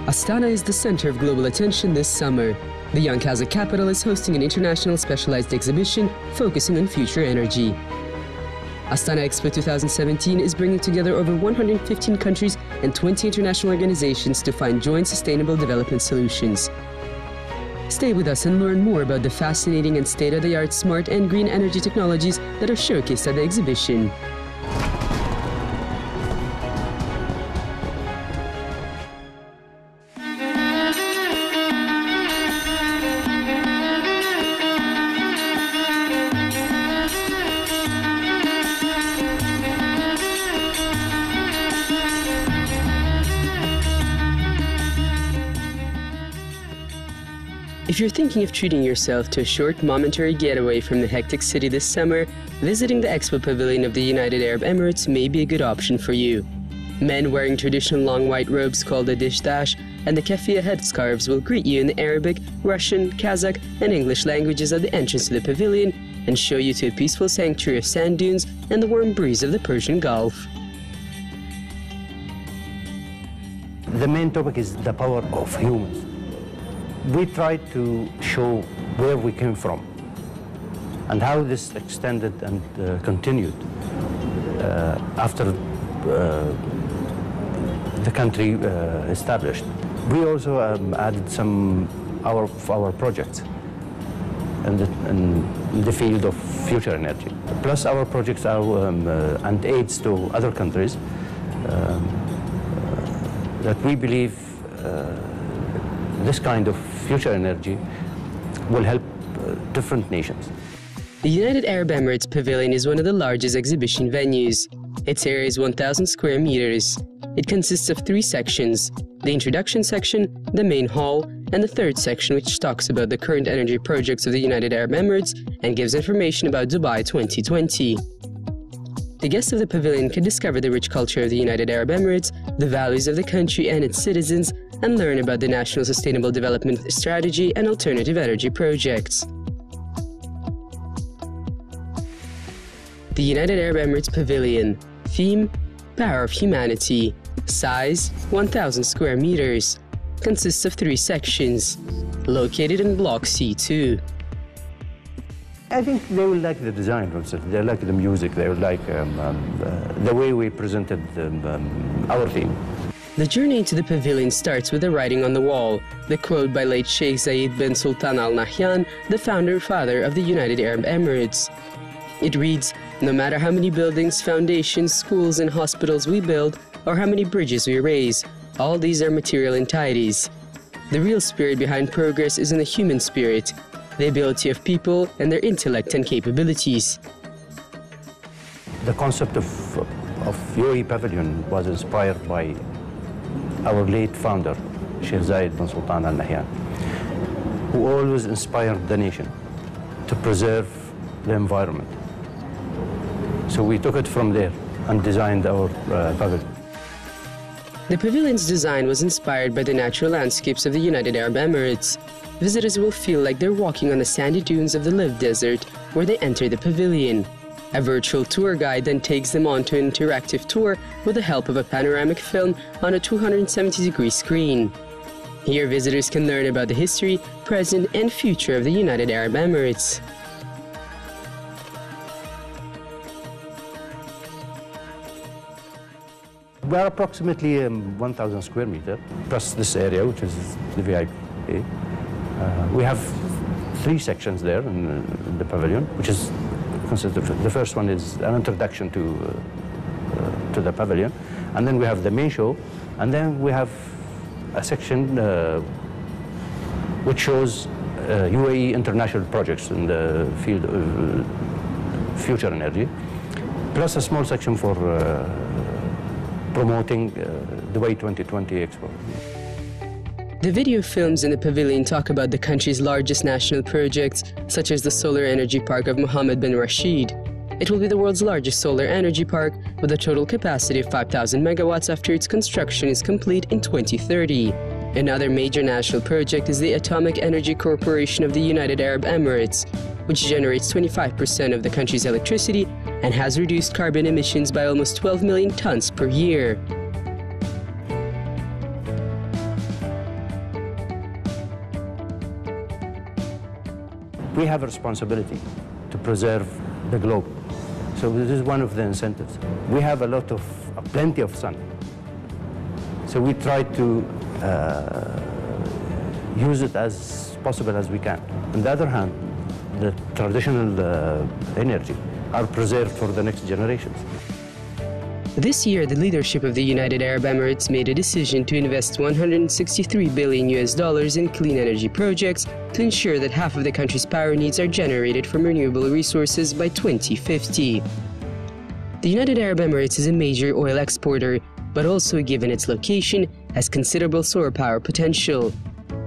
Astana is the center of global attention this summer. The young Kazakh capital is hosting an international specialized exhibition focusing on future energy. Astana Expo 2017 is bringing together over 115 countries and 20 international organizations to find joint sustainable development solutions. Stay with us and learn more about the fascinating and state-of-the-art smart and green energy technologies that are showcased at the exhibition. If you're thinking of treating yourself to a short, momentary getaway from the hectic city this summer, visiting the Expo Pavilion of the United Arab Emirates may be a good option for you. Men wearing traditional long white robes called a dishdash and the keffiyeh headscarves will greet you in the Arabic, Russian, Kazakh and English languages at the entrance to the pavilion and show you to a peaceful sanctuary of sand dunes and the warm breeze of the Persian Gulf. The main topic is the power of humans. We tried to show where we came from and how this extended and continued after the country established. We also added some of our projects in the field of future energy. Plus our projects are and aids to other countries that we believe this kind of future energy will help different nations. The United Arab Emirates Pavilion is one of the largest exhibition venues. Its area is 1,000 square meters. It consists of 3 sections: the introduction section, the main hall, and the third section which talks about the current energy projects of the United Arab Emirates and gives information about Dubai 2020. The guests of the pavilion can discover the rich culture of the United Arab Emirates, the values of the country and its citizens, and learn about the National Sustainable Development Strategy and alternative energy projects. The United Arab Emirates Pavilion. Theme: Power of Humanity. Size: 1,000 square meters. Consists of 3 sections. Located in Block C2. I think they will like the design, they like the music, they will like the way we presented our theme. The journey into the pavilion starts with the writing on the wall, the quote by late Sheikh Zayed bin Sultan Al Nahyan, the founder-father of the United Arab Emirates. It reads, "No matter how many buildings, foundations, schools and hospitals we build, or how many bridges we raise, all these are material entities. The real spirit behind progress is in the human spirit, the ability of people and their intellect and capabilities." The concept of Joly Pavilion was inspired by our late founder, Sheikh Zayed bin Sultan Al Nahyan, who always inspired the nation to preserve the environment. So we took it from there and designed our pavilion. The pavilion's design was inspired by the natural landscapes of the United Arab Emirates. Visitors will feel like they're walking on the sandy dunes of the Live Desert where they enter the pavilion. A virtual tour guide then takes them on to an interactive tour with the help of a panoramic film on a 270-degree screen. Here, visitors can learn about the history, present, and future of the United Arab Emirates. We are approximately 1,000 square meters, plus this area, which is the VIP. We have 3 sections there in the pavilion, which is the first one is an introduction to the pavilion, and then we have the main show, and then we have a section which shows UAE international projects in the field of future energy, plus a small section for promoting Dubai 2020 Expo. The video films in the pavilion talk about the country's largest national projects, such as the Solar Energy Park of Mohammed bin Rashid. It will be the world's largest solar energy park, with a total capacity of 5,000 megawatts after its construction is complete in 2030. Another major national project is the Atomic Energy Corporation of the United Arab Emirates, which generates 25% of the country's electricity and has reduced carbon emissions by almost 12 million tons per year. we have a responsibility to preserve the globe. So this is one of the incentives. We have plenty of sun. So we try to use it as possible as we can. On the other hand, the traditional energy are preserved for the next generations. This year, the leadership of the United Arab Emirates made a decision to invest $163 billion in clean energy projects to ensure that half of the country's power needs are generated from renewable resources by 2050. The United Arab Emirates is a major oil exporter, but also, given its location, has considerable solar power potential.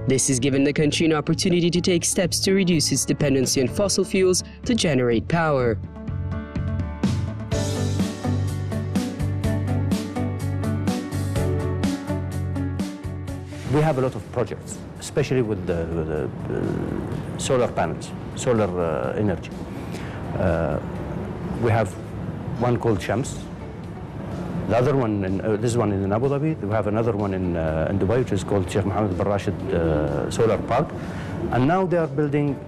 This has given the country an opportunity to take steps to reduce its dependency on fossil fuels to generate power. We have a lot of projects, especially with the solar panels, solar energy. We have one called Shams. The other one, this one is in Abu Dhabi. We have another one in Dubai, which is called Sheikh Mohammed bin Rashid Solar Park. And now they are building,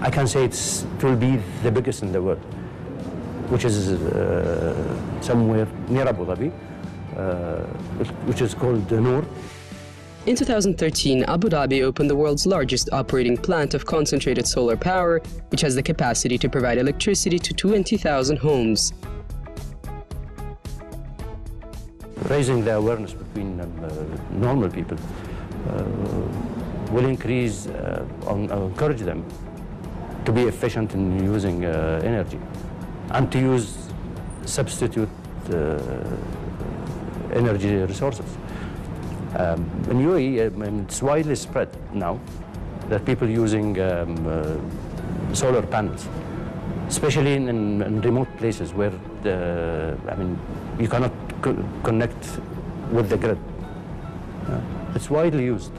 I can say it will be the biggest in the world, which is somewhere near Abu Dhabi, which is called Noor. In 2013, Abu Dhabi opened the world's largest operating plant of concentrated solar power, which has the capacity to provide electricity to 20,000 homes. Raising the awareness between normal people will increase, encourage them to be efficient in using energy and to use substitute energy resources. In UAE, it's widely spread now that people using solar panels, especially in remote places where you cannot connect with the grid. It's widely used.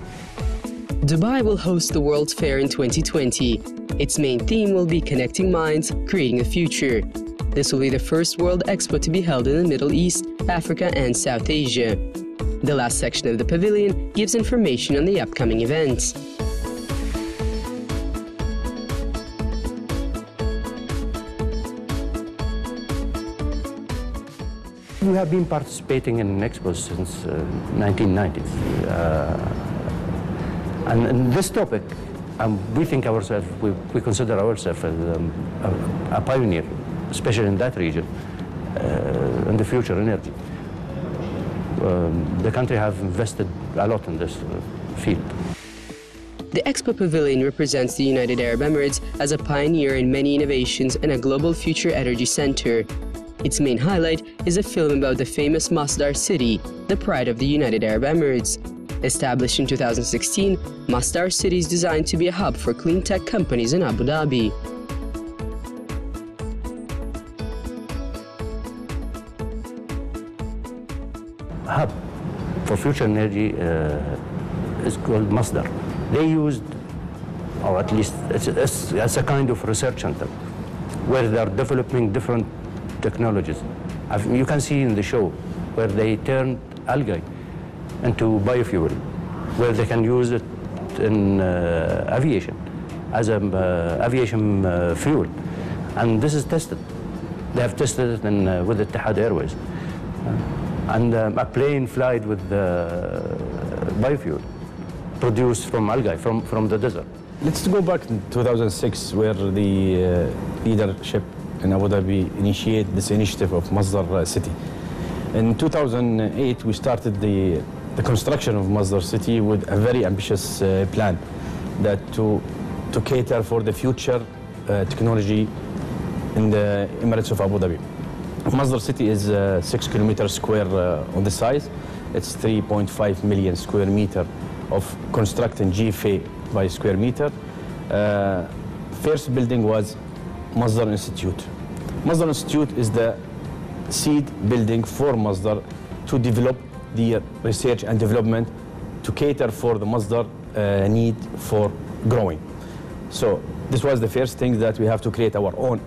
Dubai will host the World's Fair in 2020. Its main theme will be Connecting Minds, Creating a Future. This will be the first World Expo to be held in the Middle East, Africa, and South Asia. The last section of the pavilion gives information on the upcoming events. We have been participating in Expo since 1990s. And in this topic, we think ourselves, we consider ourselves as a pioneer, especially in that region, in the future energy. The country have invested a lot in this field. The Expo Pavilion represents the United Arab Emirates as a pioneer in many innovations and a global future energy center. Its main highlight is a film about the famous Masdar city, the pride of the United Arab Emirates. Established in 2016, Masdar city is designed to be a hub for clean tech companies in Abu Dhabi. Hub for future energy is called Masdar. They used, or at least it's a kind of research center, where they are developing different technologies. You can see in the show where they turned algae into biofuel, where they can use it in aviation, as an aviation fuel. And this is tested. They have tested it with Etihad Airways. And a plane flies with biofuel produced from algae, from the desert. Let's go back to 2006, where the leadership in Abu Dhabi initiated this initiative of Masdar City. In 2008, we started the construction of Masdar City with a very ambitious plan that to cater for the future technology in the Emirates of Abu Dhabi. Masdar City is 6 kilometers square on the size. It's 3.5 million square meter of constructed GFA by square meter. First building was Masdar Institute. Masdar Institute is the seed building for Masdar to develop the research and development to cater for the Masdar need for growing. So this was the first thing, that we have to create our own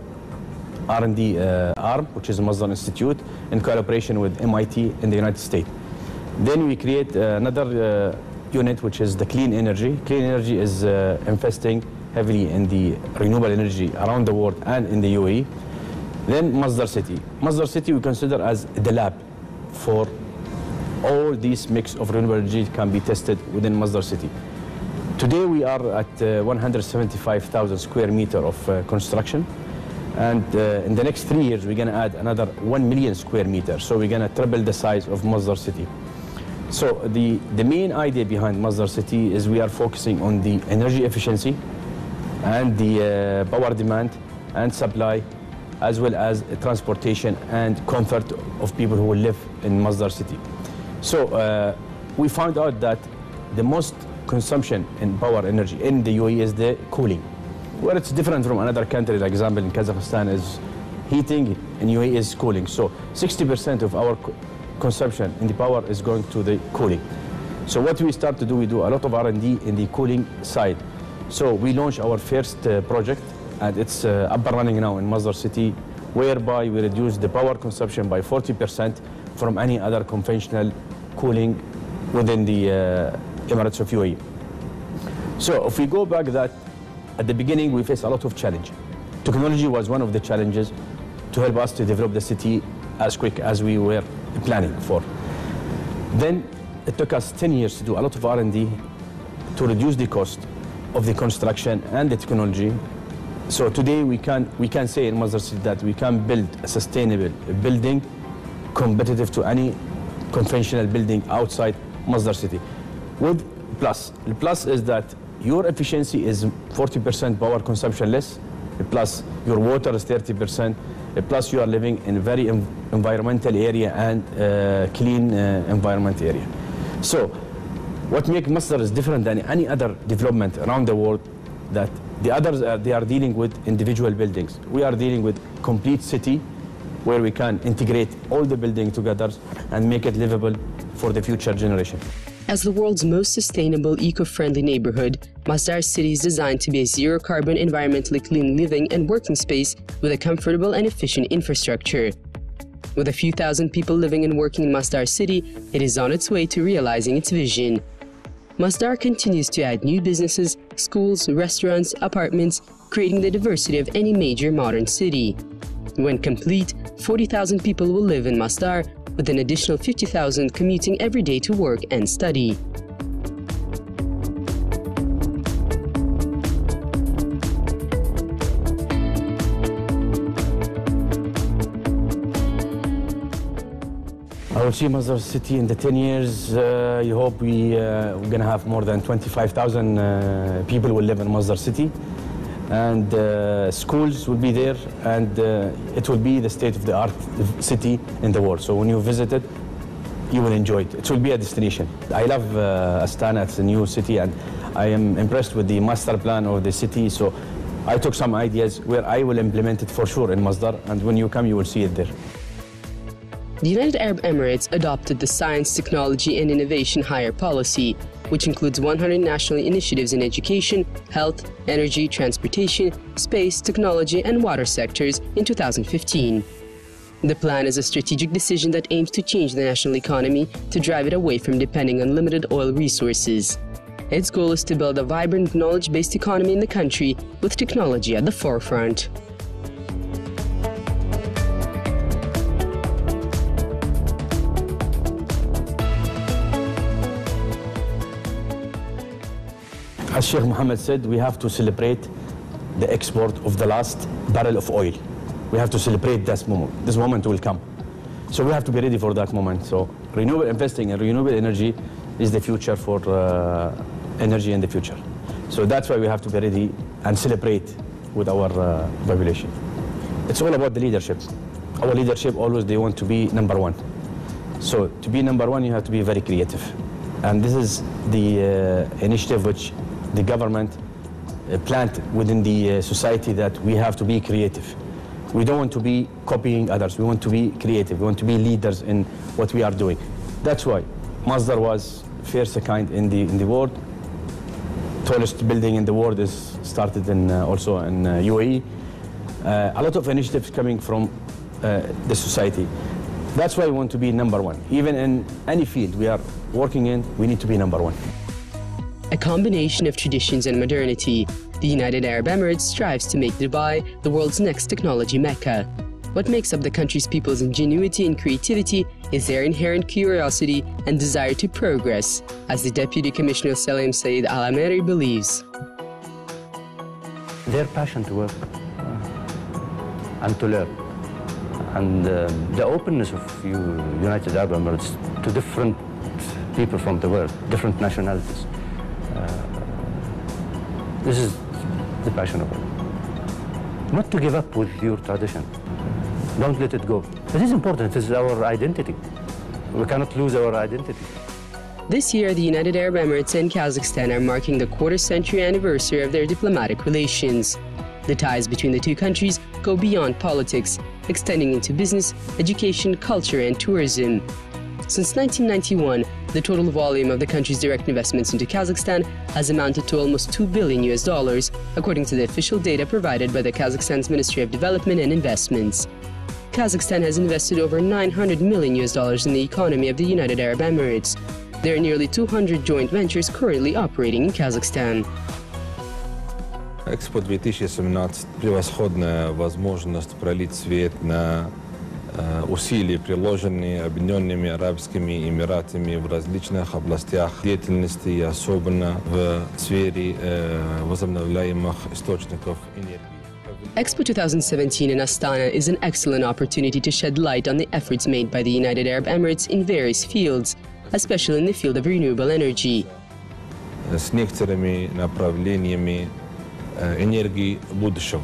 R&D arm, which is Masdar Institute, in collaboration with MIT in the United States. Then we create another unit, which is the clean energy. Clean energy is investing heavily in the renewable energy around the world and in the UAE. Then Masdar City. Masdar City we consider as the lab for all these mix of renewable energy can be tested within Masdar City. Today we are at 175,000 square meter of construction, and in the next 3 years we're going to add another 1 million square meters. So we're going to triple the size of Masdar City. So the main idea behind Masdar City is we are focusing on the energy efficiency and the power demand and supply, as well as transportation and comfort of people who will live in Masdar City. So we found out that the most consumption in power energy in the UAE is the cooling, where it's different from another country. Like example, in Kazakhstan is heating, in UAE is cooling. So 60% of our consumption in the power is going to the cooling. So what we start to do, we do a lot of R&D in the cooling side. So we launched our first project, and it's up and running now in Masdar City, whereby we reduce the power consumption by 40% from any other conventional cooling within the Emirates of UAE. So if we go back that, at the beginning we faced a lot of challenge. Technology was one of the challenges to help us to develop the city as quick as we were planning for. Then it took us 10 years to do a lot of R&D to reduce the cost of the construction and the technology. So today we can say in Masdar City that we can build a sustainable building competitive to any conventional building outside Masdar City. With plus, the plus is that your efficiency is 40% power consumption less, plus your water is 30%, plus you are living in a very environmental area and clean environment area. So what makes Masdar is different than any other development around the world, that the others they are dealing with individual buildings. We are dealing with complete city where we can integrate all the buildings together and make it livable for the future generation. As the world's most sustainable, eco-friendly neighborhood, Masdar City is designed to be a zero-carbon, environmentally clean living and working space with a comfortable and efficient infrastructure. With a few thousand people living and working in Masdar City, it is on its way to realizing its vision. Masdar continues to add new businesses, schools, restaurants, apartments, creating the diversity of any major modern city. When complete, 40,000 people will live in Masdar, with an additional 50,000 commuting every day to work and study. I will see Masdar City in the 10 years. I hope we're going to have more than 25,000 people will live in Masdar City. And schools will be there, and it will be the state-of-the-art city in the world. So when you visit it, you will enjoy it. It will be a destination. I love Astana, it's a new city, and I am impressed with the master plan of the city. So I took some ideas where I will implement it for sure in Masdar, and when you come, you will see it there. The United Arab Emirates adopted the Science, Technology and Innovation Hire policy, which includes 100 national initiatives in education, health, energy, transportation, space, technology and water sectors in 2015. The plan is a strategic decision that aims to change the national economy to drive it away from depending on limited oil resources. Its goal is to build a vibrant, knowledge-based economy in the country with technology at the forefront. As Sheikh Mohammed said, we have to celebrate the export of the last barrel of oil. We have to celebrate this moment. This moment will come. So we have to be ready for that moment. So investing in renewable energy is the future for energy in the future. So that's why we have to be ready and celebrate with our population. It's all about the leadership. Our leadership always, they want to be number one. So to be number one, you have to be very creative. And this is the initiative which the government planned within the society, that we have to be creative. We don't want to be copying others. We want to be creative. We want to be leaders in what we are doing. That's why Masdar was first kind in the world. Tallest building in the world is started in also in UAE. A lot of initiatives coming from the society. That's why we want to be number one. Even in any field we are working in, we need to be number one. A combination of traditions and modernity, The United Arab Emirates strives to make Dubai the world's next technology mecca. What makes up the country's people's ingenuity and creativity is their inherent curiosity and desire to progress, as the Deputy Commissioner Salim Said Al-Ameri believes. Their passion to work and to learn, and the openness of United Arab Emirates to different people from the world, different nationalities. This is the passion of it. Not to give up with your tradition. Don't let it go. It is important. It is our identity. We cannot lose our identity. This year, the United Arab Emirates and Kazakhstan are marking the quarter-century anniversary of their diplomatic relations. The ties between the two countries go beyond politics, extending into business, education, culture, and tourism. Since 1991, the total volume of the country's direct investments into Kazakhstan has amounted to almost $2 billion, according to the official data provided by the Kazakhstan's Ministry of Development and Investments. Kazakhstan has invested over $900 million in the economy of the United Arab Emirates. There are nearly 200 joint ventures currently operating in Kazakhstan. Expo 2017 – превосходная возможность пролить свет на усилия, приложенные Объединенными Арабскими Эмиратами в различных областях деятельности, и особенно в сфере возобновляемых источников энергии. Expo 2017 in Astana is an excellent opportunity to shed light on the efforts made by the United Arab Emirates in various fields, especially in the field of renewable energy. С некоторыми направлениями энергии будущего.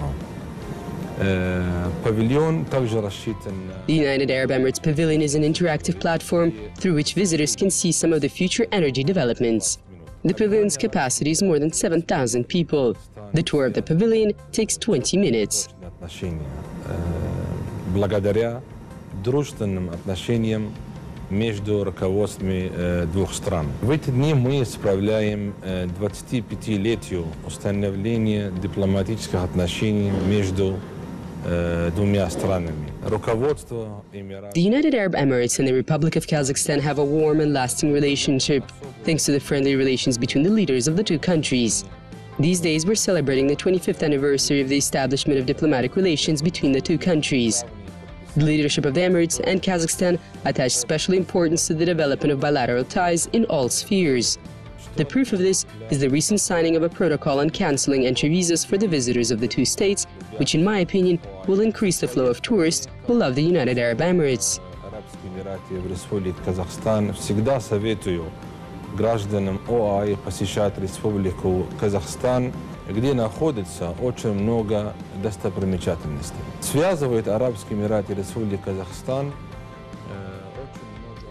Pavilion также рассчитан. The United Arab Emirates Pavilion is an interactive platform through which visitors can see some of the future energy developments. The pavilion's capacity is more than 7,000 people. The tour of the pavilion takes 20 minutes. Благодаря дружественным отношениям между руководствами двух стран. В эти дни мы справляем 25-летию установления дипломатических отношений между двумя странами. Руководство Эмиратов. The United Arab Emirates and the Republic of Kazakhstan have a warm and lasting relationship, thanks to the friendly relations between the leaders of the two countries. These days, we're celebrating the 25th anniversary of the establishment of diplomatic relations between the two countries. The leadership of the Emirates and Kazakhstan attach special importance to the development of bilateral ties in all spheres. The proof of this is the recent signing of a protocol on cancelling entry visas for the visitors of the two states, which in my opinion will increase the flow of tourists who love the United Arab Emirates. Арабские Эмираты в Республике Казахстан всегда советую гражданам ОАЭ посещать Республику Казахстан, где находится очень много достопримечательностей. Связывает Арабские Эмираты и Республику Казахстан.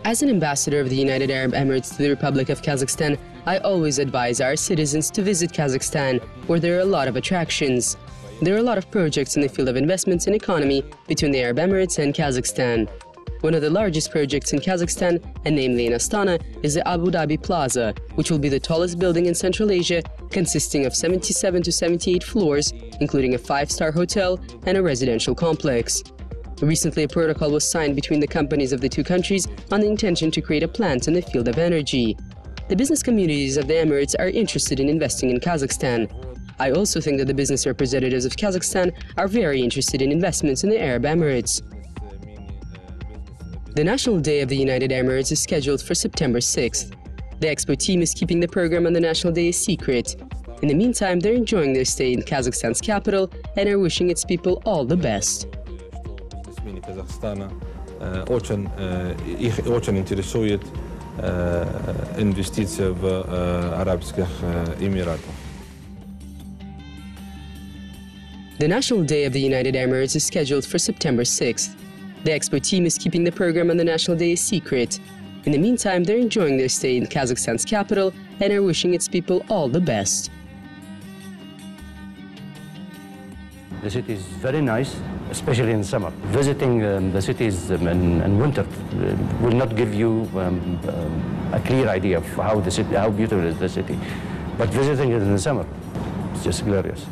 As an ambassador of the United Arab Emirates to the Republic of Kazakhstan, I always advise our citizens to visit Kazakhstan, where there are a lot of attractions. There are a lot of projects in the field of investments and economy between the Arab Emirates and Kazakhstan. One of the largest projects in Kazakhstan, and namely in Astana, is the Dhabi Plaza, which will be the tallest building in Central Asia, consisting of 77 to 78 floors, including a 5-star hotel and a residential complex. Recently, a protocol was signed between the companies of the two countries on the intention to create a plant in the field of energy. The business communities of the Emirates are interested in investing in Kazakhstan. I also think that the business representatives of Kazakhstan are very interested in investments in the Arab Emirates. The National Day of the United Emirates is scheduled for September 6th. The Expo team is keeping the program on the National Day a secret. In the meantime, they're enjoying their stay in Kazakhstan's capital and are wishing its people all the best. Казахстана их очень интересует инвестиция в Арабских Эмиратах. The National Day of the United Emirates is scheduled for September 6th. The Expo team is keeping the program on the National Day a secret. In the meantime, they're enjoying their stay in Kazakhstan's capital and are wishing its people all the best. The city is very nice, especially in summer. Visiting the cities in winter will not give you a clear idea of how beautiful is the city. But visiting it in the summer, it's just glorious.